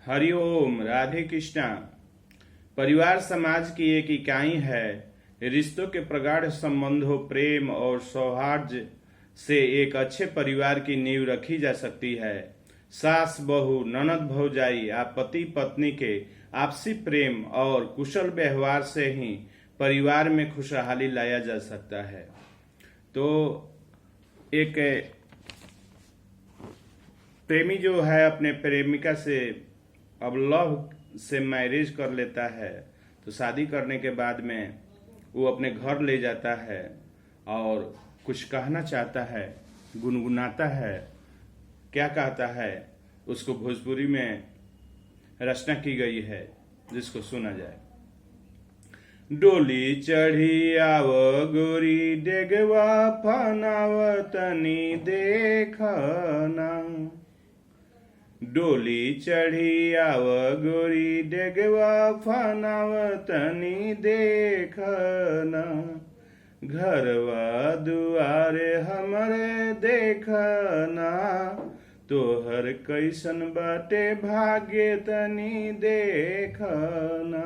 हरिओम, राधे कृष्णा। परिवार समाज की एक इकाई है। रिश्तों के प्रगाढ़ संबंधों, प्रेम और सौहार्द से एक अच्छे परिवार की नींव रखी जा सकती है। सास बहू, ननद भौजाई या पति पत्नी के आपसी प्रेम और कुशल व्यवहार से ही परिवार में खुशहाली लाया जा सकता है। तो एक प्रेमी जो है अपने प्रेमिका से अब लव से मैरिज कर लेता है, तो शादी करने के बाद में वो अपने घर ले जाता है और कुछ कहना चाहता है, गुनगुनाता है। क्या कहता है उसको भोजपुरी में रचना की गई है, जिसको सुना जाए। डोली चढ़ी आव गोरी, डेगवा फनाव तनी देखना। डोली चढ़ी आव गोरी, डेगवा फनाव तनी देखना। घरवा दुआरे हमरे देखना, तोहर कैसन बाटे भाग्य तनी देखना।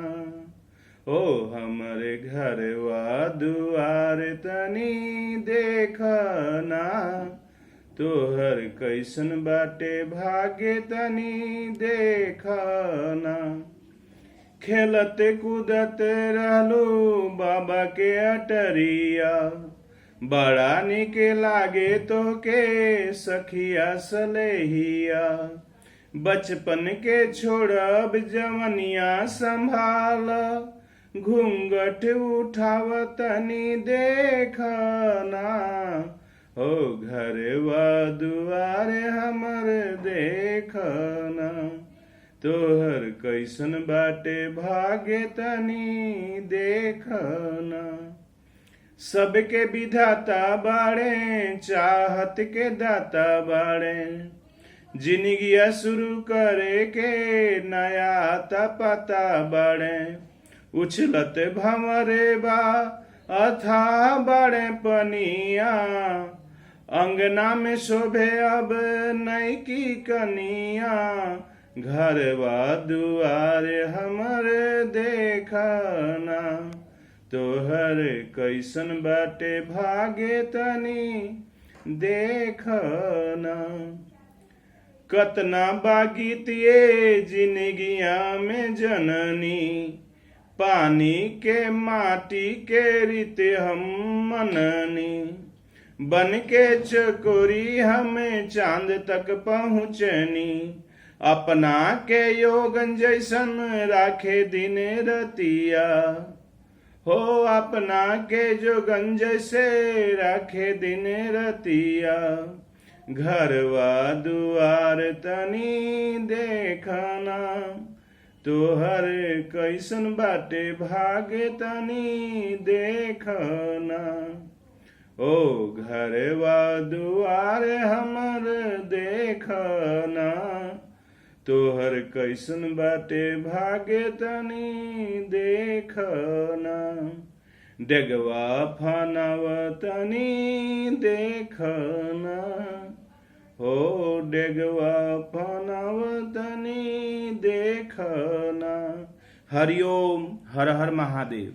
ओ हमरे घरवा दुआरे तनी देखना, तोहर कैसन बाटे भाग्य तनी देखना। खेलते कूदते रहलू बाबा के अटरिया, बड़ा निक लागे तो के सखिया सलेहिया। बचपन के छोड़ब जवनिया संभाल, घूंघट उठाव तनी देखना। हो घरवा दुआरे हमर देखना, तोहर कैसन बाटे भाग्य तनी देखना। सबके विधाता बाड़े, चाहत के दाता बाड़े। जिंदगिया शुरू करे के नया आता पता बाड़े। उछलत भंवरे बा अथा बाड़े पनिया, अंगना में शोभे अब नैकी कनिया। घरवा दुआरे हमर देखना, तोहर कैसन बाटे भाग्य तनी देखना। कतना बागीत ये जिंदगिया में जननी, पानी के माटी के रीते हम मननी। बन के चकोरी हमें चांद तक पहुँचनी, अपना के योगन जैसन राखे दिन रतिया। हो अपना के जोगन जैसे राखे दिन रतिया। घरवा दुआर तनी देखना, तोहर कैसन बाटे भाग्य तनी देखना। ओ घरवा दुआरे हमर देखना, तोहर कैसन बाटे भाग्य तनी देखना। डेगवा फनाव तनी देखना, हो डेगवा फनाव तनी देखना। हरिओम, हर हर महादेव।